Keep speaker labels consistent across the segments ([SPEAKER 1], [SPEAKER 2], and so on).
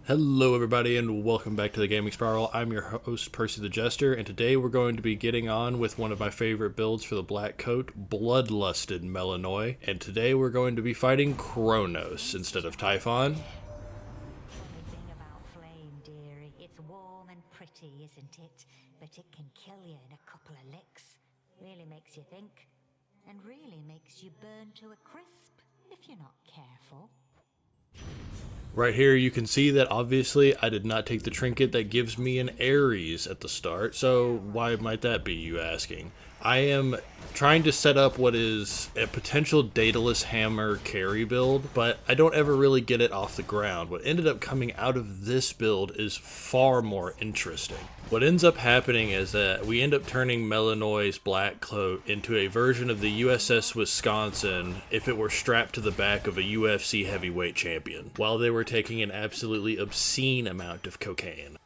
[SPEAKER 1] Hello everybody and welcome back to the Gaming Spiral. I'm your host Percy the Jester, and today we're going to be getting on with one of my favorite builds for the black coat, Bloodlusted Melinoe, and today we're going to be fighting Kronos instead of Typhon.
[SPEAKER 2] Thing about flame, dearie. It's warm and pretty, isn't it? But it can kill you in a couple of licks. Really makes you think. And really makes you burn to a crisp, if you're not careful.
[SPEAKER 1] Right here you can see that obviously I did not take the trinket that gives me an Ares at the start, so why might that be, you asking? I am trying to set up what is a potential Daedalus Hammer carry build, but I don't ever really get it off the ground. What ended up coming out of this build is far more interesting. What ends up happening is that we end up turning Melinoe's black coat into a version of the USS Wisconsin if it were strapped to the back of a UFC heavyweight champion, while they were taking an absolutely obscene amount of cocaine.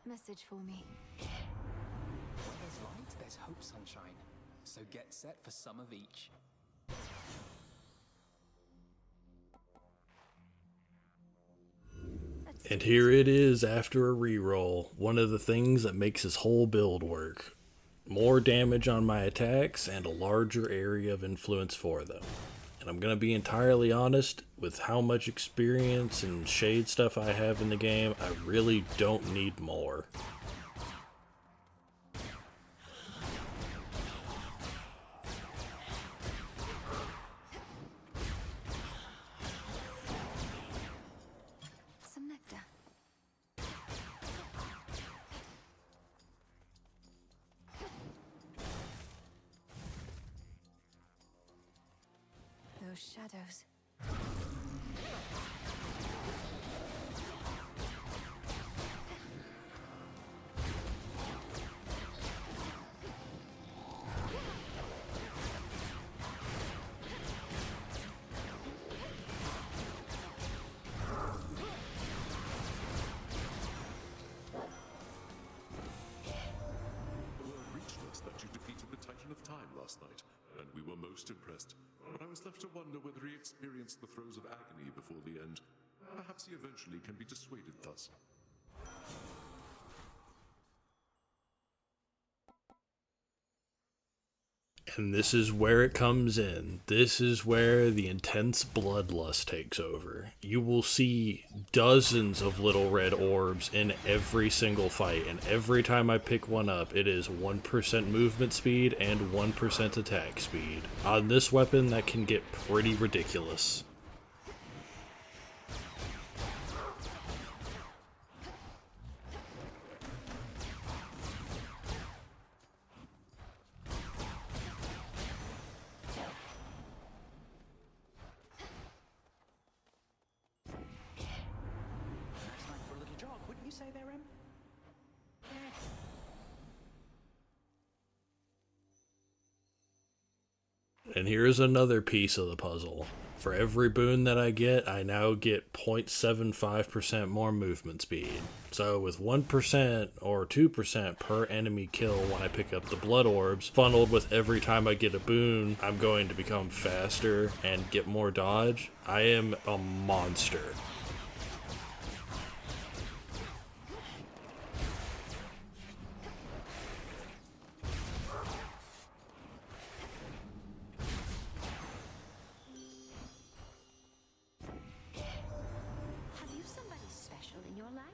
[SPEAKER 3] Message for me.
[SPEAKER 4] There's light, there's hope, sunshine. So get set for some of each.
[SPEAKER 1] And here it is after a reroll, one of the things that makes his whole build work. More damage on my attacks and a larger area of influence for them. And I'm going to be entirely honest, with how much experience and shade stuff I have in the game, I really don't need more.
[SPEAKER 3] Some nectar. Those shadows.
[SPEAKER 5] The word reached us that you defeated the Titan of Time last night, and we were most impressed. But I was left to wonder whether he experienced the throes of agony before the end. Perhaps he eventually can be dissuaded thus.
[SPEAKER 1] And this is where it comes in. This is where the intense bloodlust takes over. You will see dozens of little red orbs in every single fight, and every time I pick one up, it is 1% movement speed and 1% attack speed. On this weapon, that can get pretty ridiculous.
[SPEAKER 4] Time for a little jog, wouldn't you say there, Em?
[SPEAKER 1] And here's another piece of the puzzle. For every boon that I get, I now get 0.75% more movement speed. So with 1% or 2% per enemy kill when I pick up the blood orbs, funneled with every time I get a boon, I'm going to become faster and get more dodge. I am a monster.
[SPEAKER 6] Have you somebody special in your life?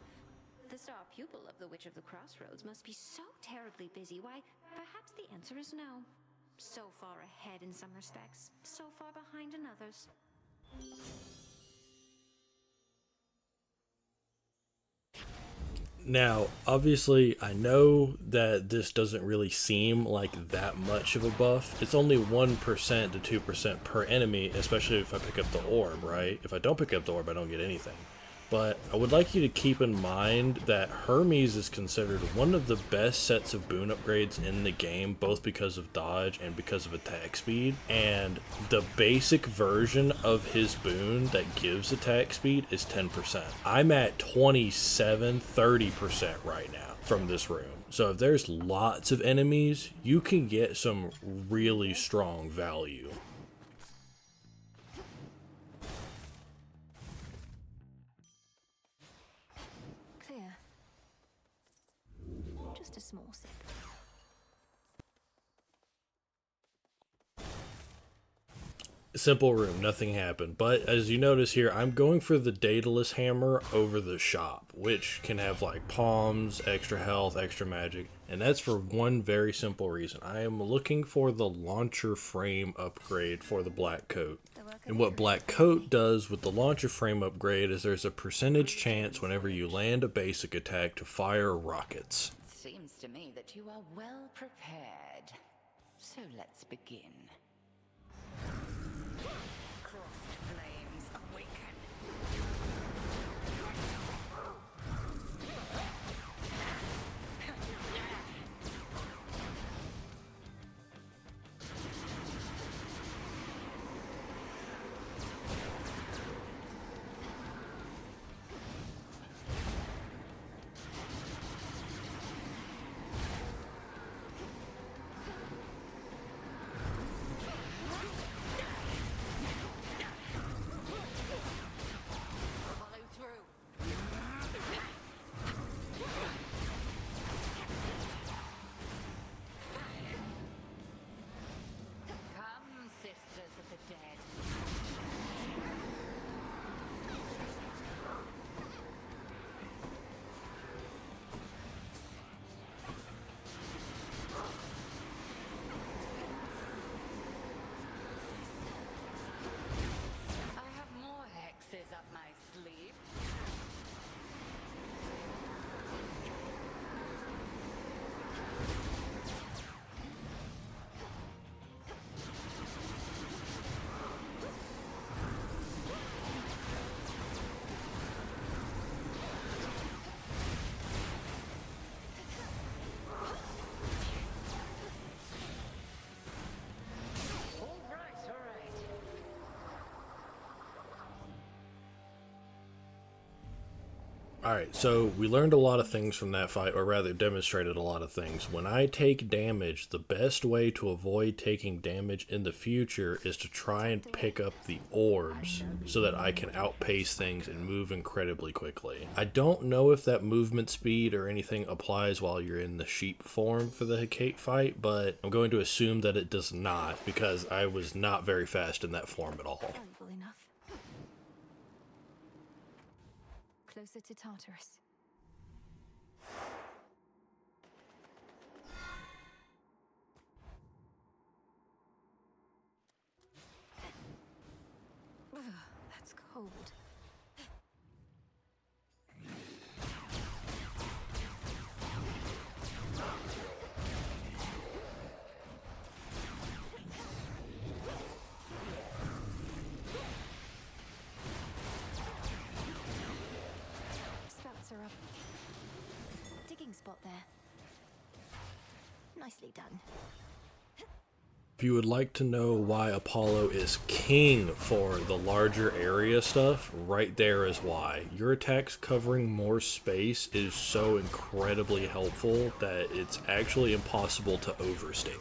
[SPEAKER 6] The star pupil of the Witch of the Crossroads must be so terribly busy. Why, perhaps the answer is no. So far ahead in some respects, so far behind in others.
[SPEAKER 1] Now, obviously, I know that this doesn't really seem like that much of a buff. It's only 1% to 2% per enemy, especially if I pick up the orb, right? If I don't pick up the orb, I don't get anything. but I would like you to keep in mind that Hermes is considered one of the best sets of boon upgrades in the game, both because of dodge and because of attack speed. And the basic version of his boon that gives attack speed is 10%. I'm at 27-30% right now from this room. So if there's lots of enemies, you can get some really strong value.
[SPEAKER 3] Clear. Just a small sip.
[SPEAKER 1] Simple room, nothing happened. But as you notice here, I'm going for the Daedalus hammer over the shop, which can have like palms, extra health, extra magic. And that's for one very simple reason. I am looking for the launcher frame upgrade for the black coat. And what black coat does with the launcher frame upgrade is there's a percentage chance whenever you land a basic attack to fire rockets.
[SPEAKER 7] Seems to me that you are well prepared. So let's begin. Crossed flames awaken. Follow through. Come, sisters of the dead. I have more hexes up my sleeve. All right, all right.
[SPEAKER 1] Alright, so we learned a lot of things from that fight, or rather demonstrated a lot of things. When I take damage, the best way to avoid taking damage in the future is to try and pick up the orbs so that I can outpace things and move incredibly quickly. I don't know if that movement speed or anything applies while you're in the sheep form for the Hecate fight, but I'm going to assume that it does not, because I was not very fast in that form at all.
[SPEAKER 3] Valuable enough. Closer to Tartarus. Ugh, that's cold. Spouts are up. Digging spot there. Nicely done.
[SPEAKER 1] If you would like to know why Apollo is king for the larger area stuff, right there is why. Your attacks covering more space is so incredibly helpful that it's actually impossible to overstate.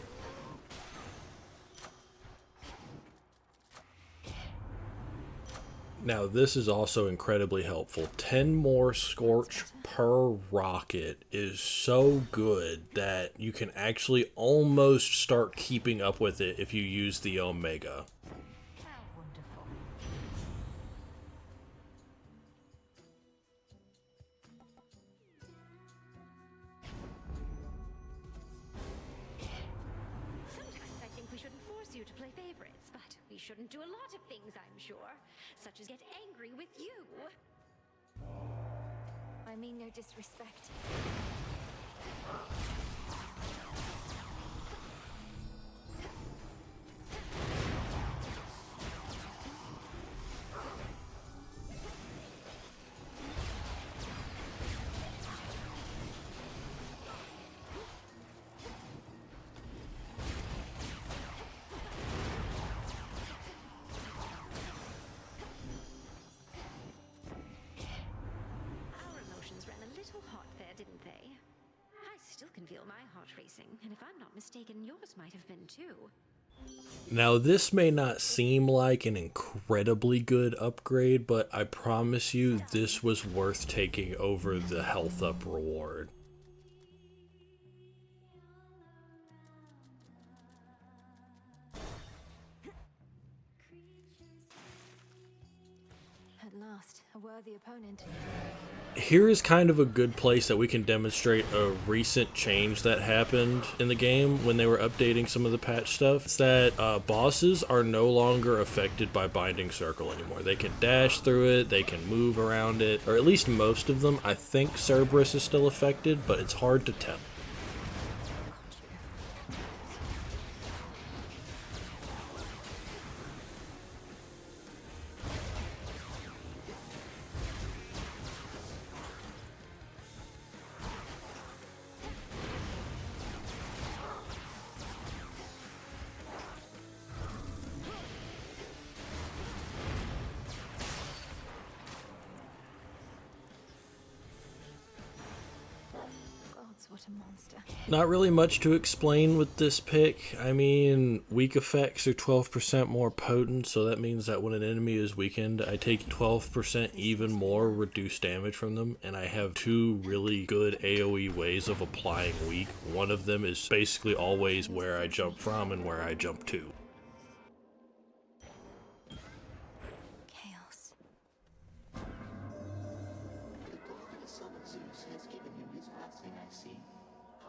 [SPEAKER 1] Now this is also incredibly helpful. 10 more Scorch per rocket is so good that you can actually almost start keeping up with it if you use the Omega.
[SPEAKER 2] How wonderful.
[SPEAKER 6] Sometimes I think we shouldn't force you to play favorites, but we shouldn't do a lot of things, I'm sure, such as get angry with you.
[SPEAKER 3] I mean no disrespect.
[SPEAKER 6] still can feel my heart racing, and if I'm not mistaken, yours might have been too.
[SPEAKER 1] Now, this may not seem like an incredibly good upgrade, but I promise you this was worth taking over the health up reward.
[SPEAKER 3] At last, a worthy opponent.
[SPEAKER 1] Here is kind of a good place that we can demonstrate a recent change that happened in the game when they were updating some of the patch stuff. It's that bosses are no longer affected by Binding Circle anymore. They can dash through it, they can move around it, or at least most of them. I think Cerberus is still affected, but it's hard to tell.
[SPEAKER 3] Gods, what a monster.
[SPEAKER 1] Not really much to explain with this pick. I mean, weak effects are 12% more potent, so that means that when an enemy is weakened, I take 12% even more reduced damage from them, and I have two really good AoE ways of applying weak. One of them is basically always where I jump from and where I jump to.
[SPEAKER 3] Chaos.
[SPEAKER 8] The golden son of Zeus has given you his blessing, I see.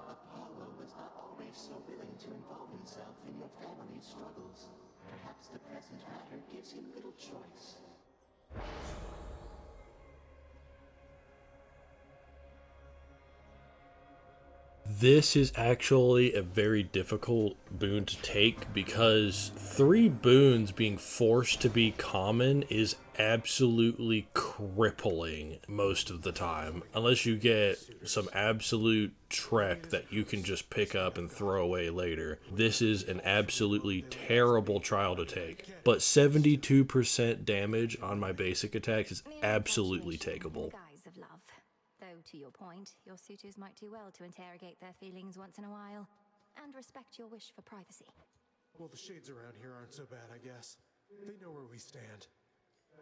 [SPEAKER 8] Apollo was not always so willing to involve himself in your family's struggles. Perhaps the present matter gives him little choice.
[SPEAKER 1] This is actually a very difficult boon to take because 3 boons being forced to be common is absolutely crippling most of the time. Unless you get some absolute trek that you can just pick up and throw away later. This is an absolutely terrible trial to take. But 72% damage on my basic attack is absolutely takeable.
[SPEAKER 3] Guise of love. Though, to your point, your suitors might do well to interrogate their feelings once in a while, and respect your wish for privacy.
[SPEAKER 9] Well, the shades around here aren't so bad, I guess. They know where we stand.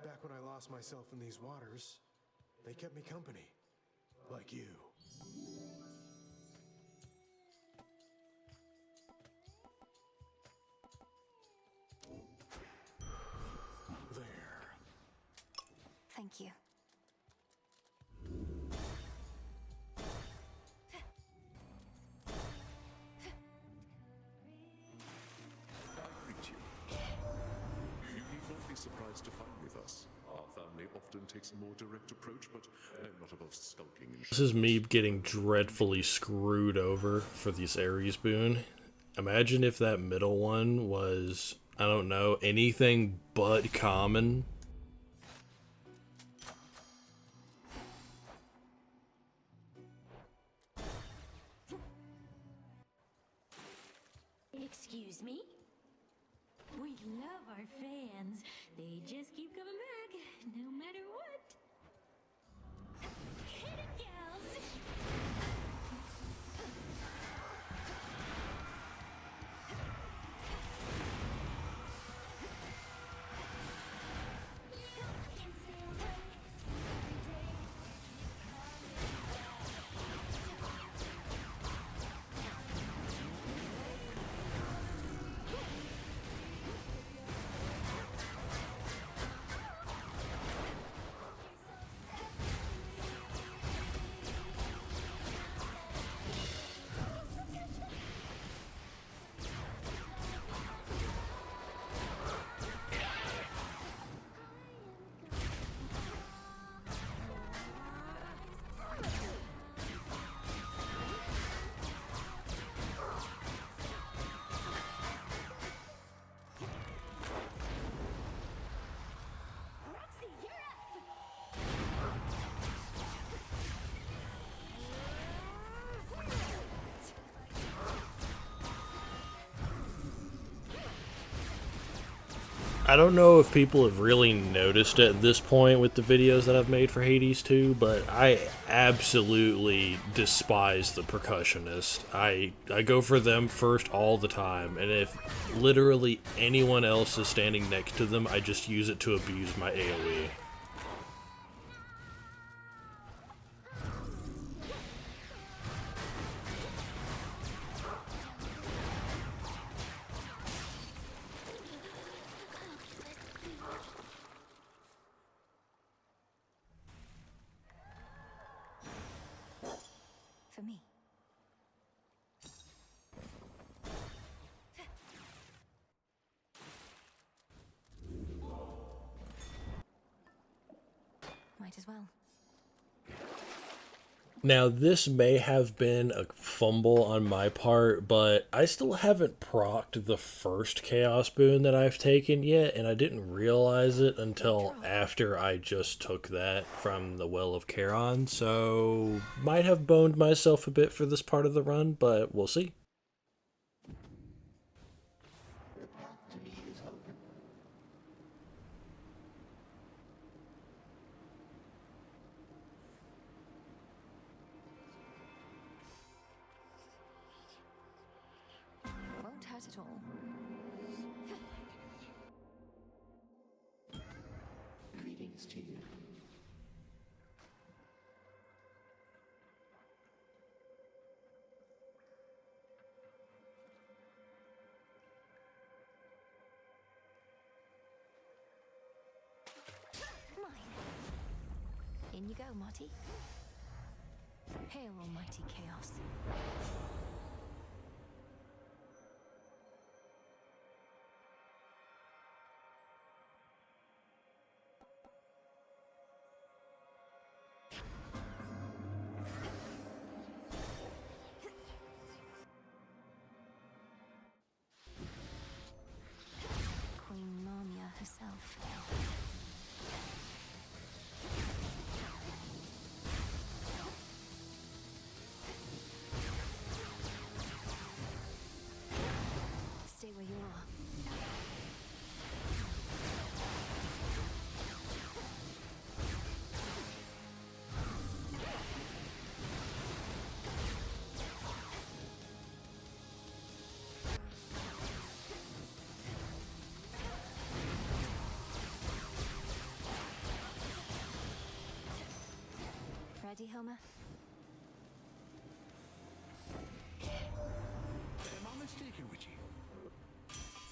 [SPEAKER 9] Back when I lost myself in these waters, they kept me company. Like you. There.
[SPEAKER 3] Thank you.
[SPEAKER 5] You need not be surprised to find me thus. Our family often takes a more direct approach, but I'm not above skulking in
[SPEAKER 1] This is me getting dreadfully screwed over for this Ares boon. Imagine if that middle one was, I don't know, anything but common.
[SPEAKER 2] Excuse me? We love our fans. They just keep coming back, no matter what. Hit it, gals!
[SPEAKER 1] I don't know if people have really noticed at this point with the videos that I've made for Hades 2, but I absolutely despise the percussionist. I go for them first all the time, and if literally anyone else is standing next to them, I just use it to abuse my AoE.
[SPEAKER 3] For me. Might as well.
[SPEAKER 1] Now, this may have been a fumble on my part, but I still haven't procced the first Chaos Boon that I've taken yet, and I didn't realize it until after I just took that from the Well of Charon, so might have boned myself a bit for this part of the run, but we'll see.
[SPEAKER 8] The path to me is open.
[SPEAKER 3] Won't hurt at all.
[SPEAKER 8] Greetings to you.
[SPEAKER 3] Mine. In you go, Marty. Hail, almighty chaos. Queen Marmia herself. Stay where you are. Ready, Homer?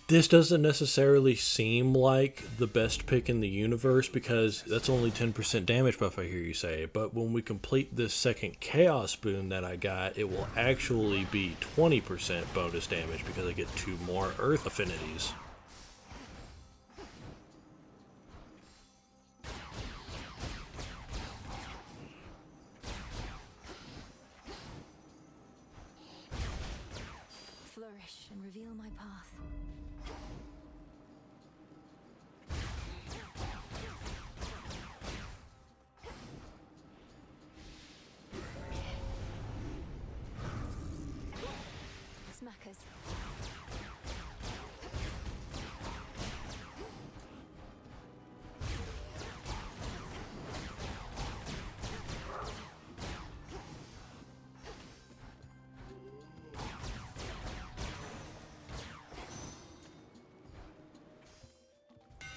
[SPEAKER 1] This doesn't necessarily seem like the best pick in the universe because that's only 10% damage buff, I hear you say, but when we complete this second Chaos Boon that I got, it will actually be 20% bonus damage because I get 2 more Earth affinities.
[SPEAKER 3] Flourish and reveal my path. Smackers.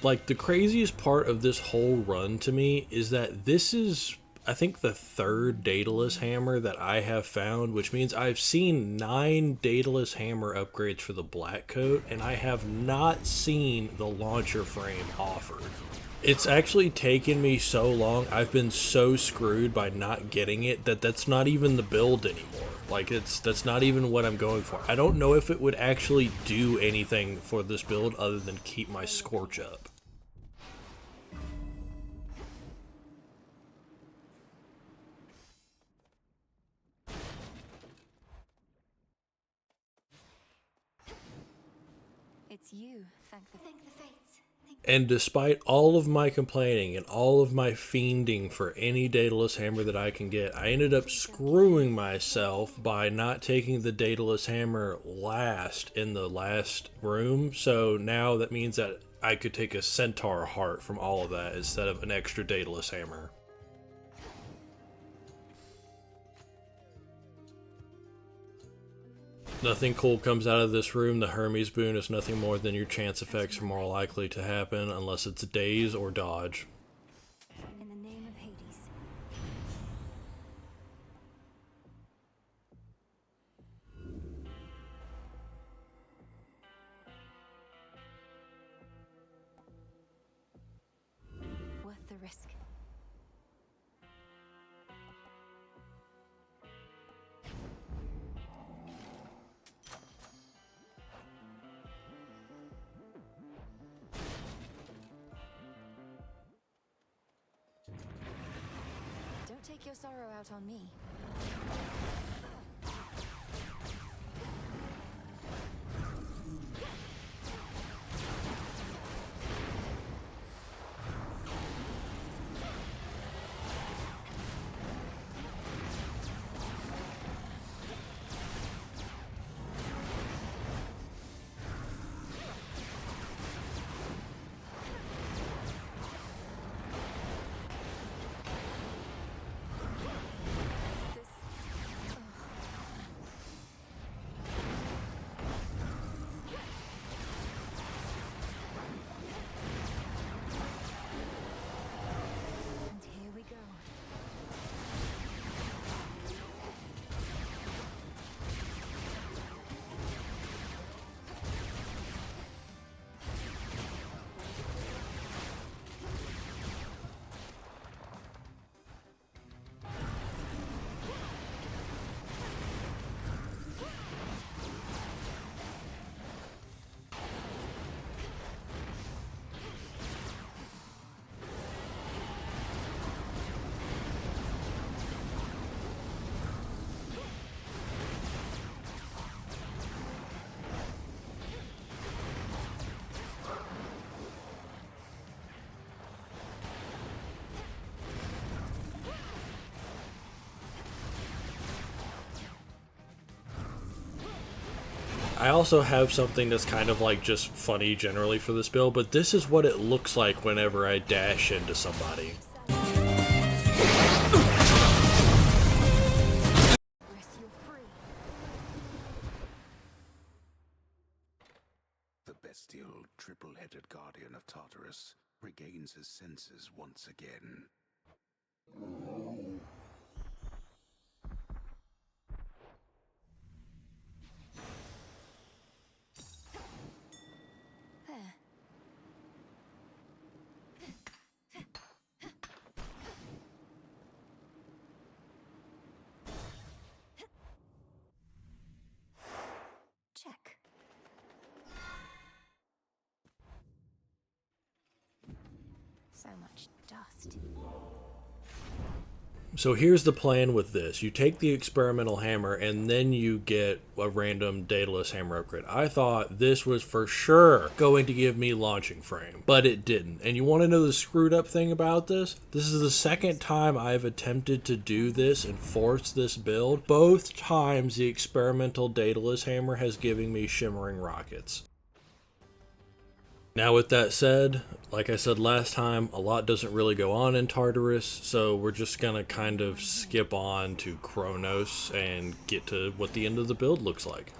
[SPEAKER 1] Like, the craziest part of this whole run to me is that this is, I think, the 3rd Daedalus hammer that I have found, which means I've seen 9 Daedalus hammer upgrades for the black coat, and I have not seen the launcher frame offered. It's actually taken me so long, I've been so screwed by not getting it that that's not even the build anymore. Like, that's not even what I'm going for. I don't know if it would actually do anything for this build other than keep my Scorch up.
[SPEAKER 3] It's you, thank the fates.
[SPEAKER 1] And despite all of my complaining and all of my fiending for any Daedalus hammer that I can get, I ended up screwing myself by not taking the Daedalus hammer last in the last room. So now that means that I could take a centaur heart from all of that instead of an extra Daedalus hammer. Nothing cool comes out of this room. The Hermes boon is nothing more than your chance effects are more likely to happen unless it's daze or dodge.
[SPEAKER 3] In the name of Hades. Worth the risk. Don't take your sorrow out on me. And here we go.
[SPEAKER 1] I also have something that's kind of like just funny generally for this build, but this is what it looks like whenever I dash into somebody.
[SPEAKER 10] The bestial, triple-headed guardian of Tartarus regains his senses once again.
[SPEAKER 3] There. Check. So much dust.
[SPEAKER 1] So here's the plan with this. You take the experimental hammer and then you get a random Daedalus hammer upgrade. I thought this was for sure going to give me launching frame, but it didn't. And you want to know the screwed up thing about this? This is the second time I've attempted to do this and force this build. Both times the experimental Daedalus hammer has given me shimmering rockets. Now with that said, like I said last time, a lot doesn't really go on in Tartarus, so we're just gonna kind of skip on to Kronos and get to what the end of the build looks like.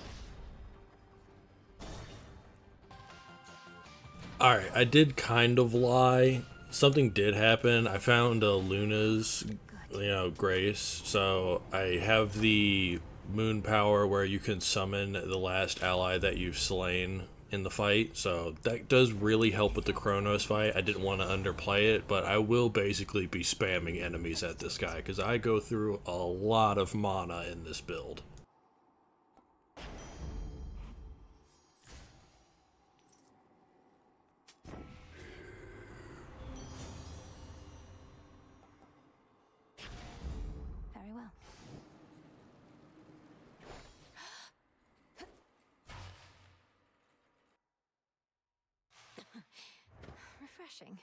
[SPEAKER 1] Alright, I did kind of lie. Something did happen. I found a Luna's, grace, so I have the moon power where you can summon the last ally that you've slain in the fight, so that does really help with the Kronos fight. I didn't want to underplay it, but I will basically be spamming enemies at this guy because I go through a lot of mana in this build.
[SPEAKER 3] Very well. Refreshing.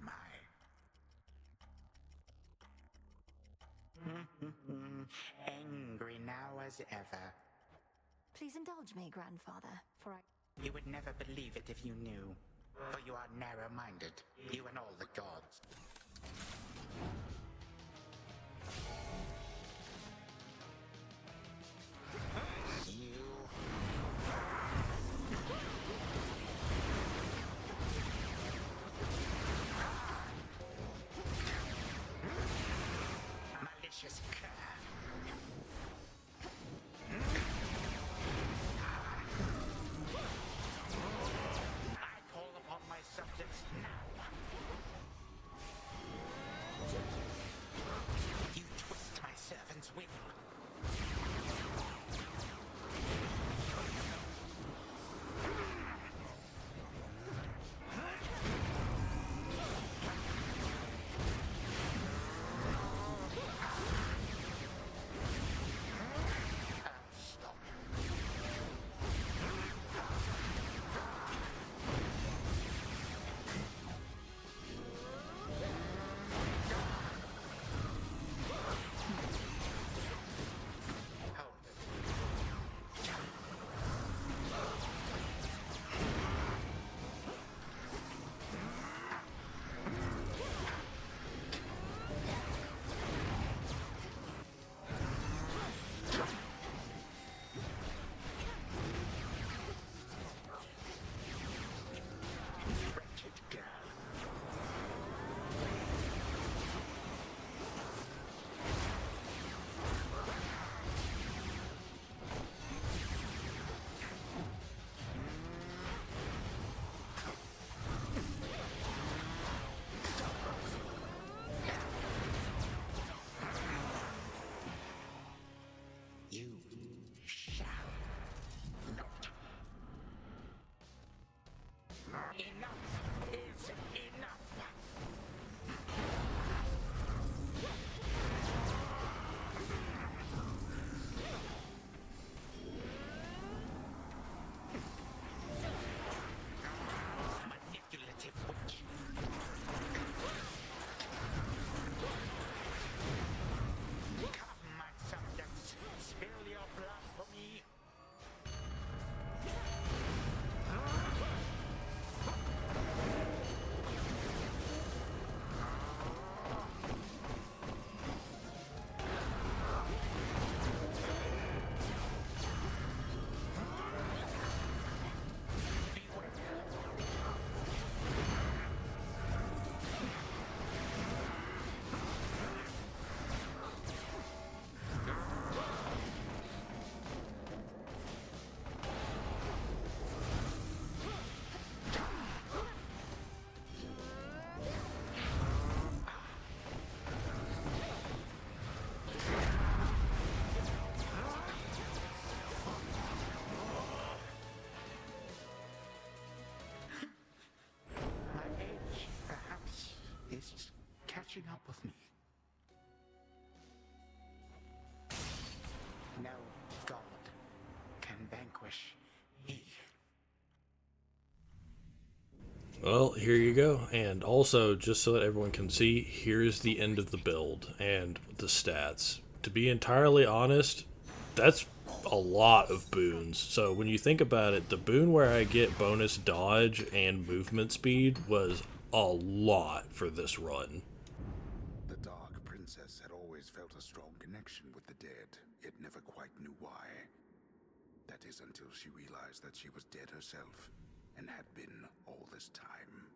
[SPEAKER 10] My. Angry now as ever.
[SPEAKER 3] Please indulge me, grandfather, for I...
[SPEAKER 11] You would never believe it if you knew. For you are narrow-minded, you and all the gods. Malicious cur. I call upon my subjects now. You twist my servant's will. Stop. Hold it. Wretched girl. You shall not. Enough is enough. Manipulative witch. Come, my subjects, spill your blood for me. My age, perhaps, is catching up with me. No god can vanquish me.
[SPEAKER 1] Well, here you go. And also, just so that everyone can see, here's the end of the build and the stats. To be entirely honest, that's a lot of boons. So when you think about it, the boon where I get bonus dodge and movement speed was a lot for this run.
[SPEAKER 10] The Dark Princess had always felt a strong connection with the dead, yet never quite knew why. That is until she realized that she was dead herself, and had been all this time.